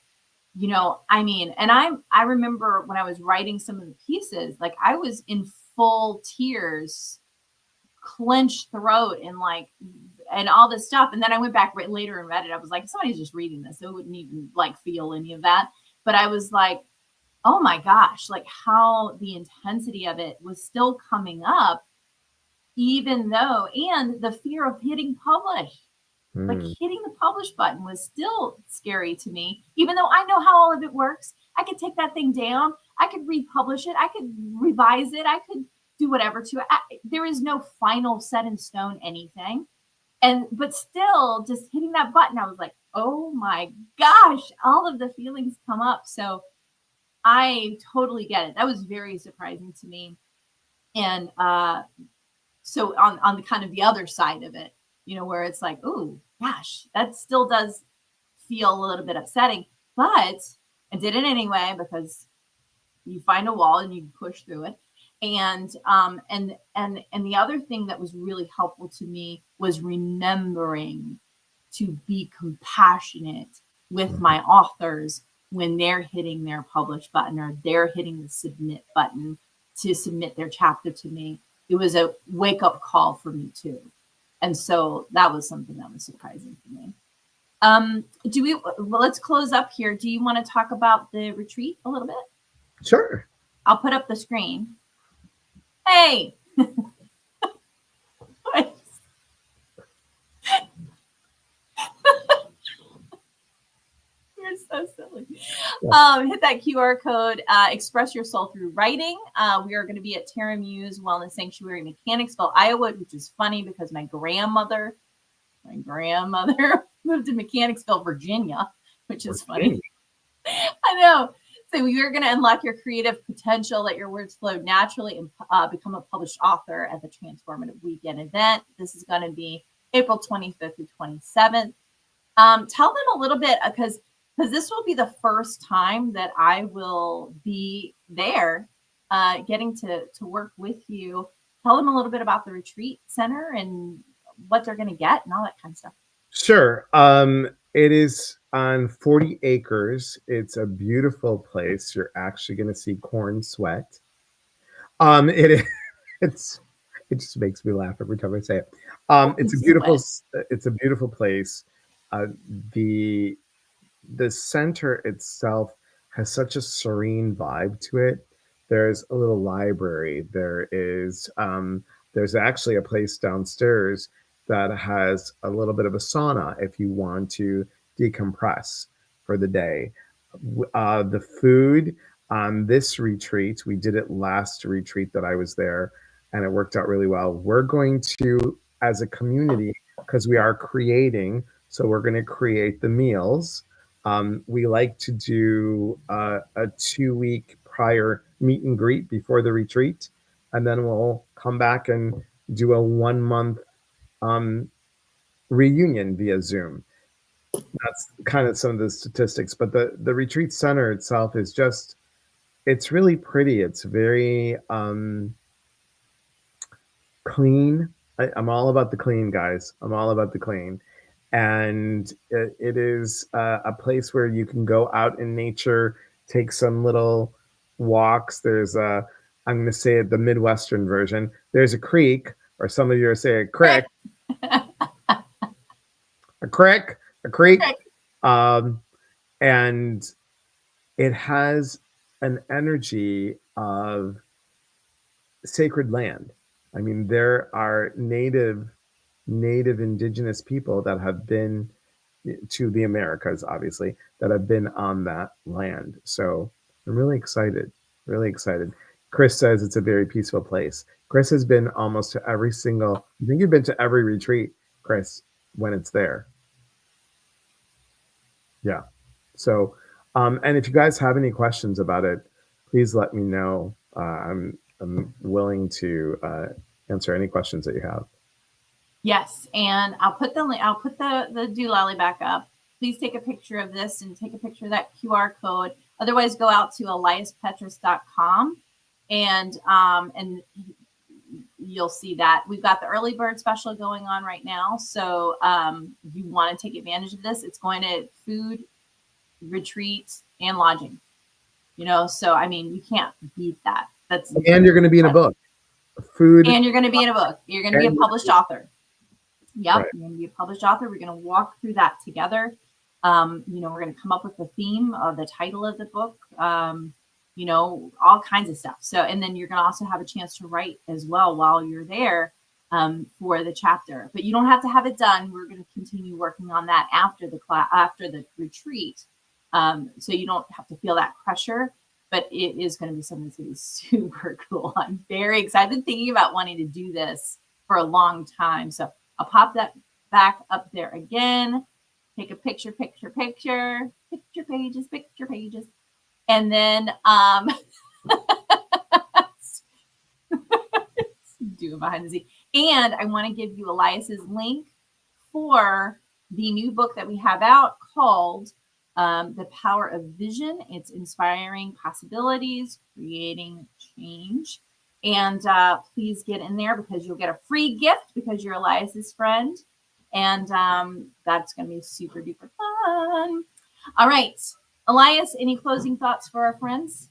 I remember when I was writing some of the pieces, like I was in full tears, clenched throat, and all this stuff. And then I went back later and read it. I was like, somebody's just reading this. So I wouldn't even like feel any of that. But I was like, oh my gosh, like how the intensity of it was still coming up, even though, and the fear of hitting publish. Like Hmm. hitting the publish button was still scary to me, even though I know how all of it works. I could take that thing down. I could republish it. I could revise it. I could do whatever to it. There is no final set in stone anything. But still just hitting that button, I was like, oh my gosh, all of the feelings come up. So I totally get it. That was very surprising to me. And so on the kind of the other side of it, where it's like, oh gosh, that still does feel a little bit upsetting. But I did it anyway because you find a wall and you push through it. And the other thing that was really helpful to me was remembering to be compassionate with my authors when they're hitting their publish button or they're hitting the submit button to submit their chapter to me. It was a wake up call for me too. And so that was something that was surprising for me. Let's close up here. Do you want to talk about the retreat a little bit? Sure. I'll put up the screen. Hey. You're so silly. Hit that QR code. Express your soul through writing. We are going to be at Terra Muse Wellness Sanctuary, Mechanicsville, Iowa, which is funny because my grandmother moved to Mechanicsville, Virginia, which is funny. I know. So you're going to unlock your creative potential, let your words flow naturally, and become a published author at the Transformative Weekend event. This is going to be April 25th through 27th. Tell them a little bit, because this will be the first time that I will be there, getting to work with you. Tell them a little bit about the retreat center and what they're going to get and all that kind of stuff. Sure. It is on 40 acres. It's a beautiful place. You're actually going to see corn sweat. It just makes me laugh every time I say it. It's a beautiful place. The center itself has such a serene vibe to it. There's a little library. There's actually a place downstairs that has a little bit of a sauna if you want to decompress for the day. The food on this retreat, we did it last retreat that I was there, and it worked out really well. We're going to, as a community, because we are creating, so we're going to create the meals. We like to do a 2-week prior meet and greet before the retreat, and then we'll come back and do a 1-month reunion via Zoom. That's kind of some of the statistics, but the retreat center itself is just, it's really pretty. It's very clean. I'm all about the clean, guys. I'm all about the clean. And it is a place where you can go out in nature, take some little walks. There's I'm going to say it the Midwestern version. There's a creek, or some of you are saying a creek. A creek. And it has an energy of sacred land. I mean, there are native indigenous people that have been to the Americas, obviously, that have been on that land. So I'm really excited. Chris says it's a very peaceful place. Chris has been almost to every single, I think you've been to every retreat, Chris, when it's there. Yeah. So, and if you guys have any questions about it, please let me know. I'm willing to answer any questions that you have. Yes, and I'll put the doolally back up. Please take a picture of this and take a picture of that QR code. Otherwise, go out to eliaspetras.com and you'll see that we've got the early bird special going on right now. So you want to take advantage of this. It's going to food, retreats, and lodging. So I mean, you can't beat that. And you're going to be in a book. Food. And you're going to be in a book. You're going to be a published author. Yep, right. You're going to be a published author. We're going to walk through that together. We're going to come up with the theme of the title of the book. All kinds of stuff. So, and then you're going to also have a chance to write as well while you're there for the chapter. But you don't have to have it done. We're going to continue working on that after the retreat. So you don't have to feel that pressure. But it is going to be something that's going to be super cool. I'm very excited, thinking about wanting to do this for a long time. So I'll pop that back up there again. Take a picture pages. And then do it behind the scenes. And I want to give you Elias's link for the new book that we have out called The Power of Vision. It's inspiring possibilities, creating change. And please get in there because you'll get a free gift because you're Elias's friend. And that's going to be super duper fun. All right. Elias, any closing thoughts for our friends?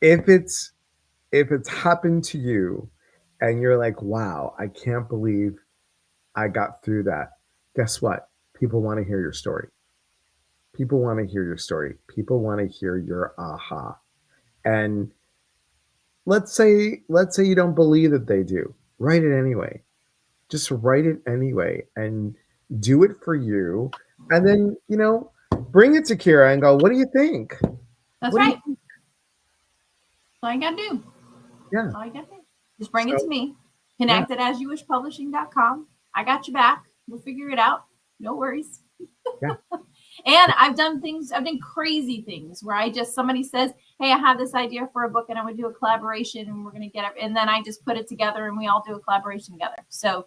If it's happened to you and you're like, wow, I can't believe I got through that. Guess what? People want to hear your story. People want to hear your story. People want to hear your aha. And let's say you don't believe that they do. Write it anyway. Just write it anyway and do it for you. And then, bring it to Kira and go, what do you think? That's What do you right. That's all you got to do. Yeah. That's all you got to do. Just bring it So, to me. yeah. Connectedasyoowishpublishing.com. I got you back. We'll figure it out. No worries. Yeah. And I've done crazy things where somebody says, hey, I have this idea for a book and I would do a collaboration and we're going to get it. And then I just put it together and we all do a collaboration together. So,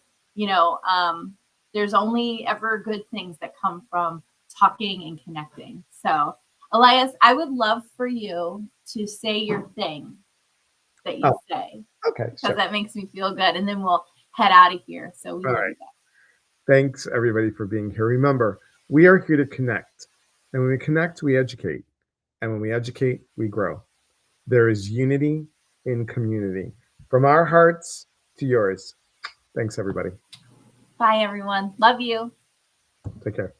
there's only ever good things that come from talking and connecting. So, Elias, I would love for you to say your thing that you say Okay. because that makes me feel good. And then we'll head out of here. So we All love right. you guys. Thanks everybody for being here. Remember, we are here to connect. And when we connect, we educate. And when we educate, we grow. There is unity in community. From our hearts to yours. Thanks, everybody. Bye, everyone. Love you. Take care.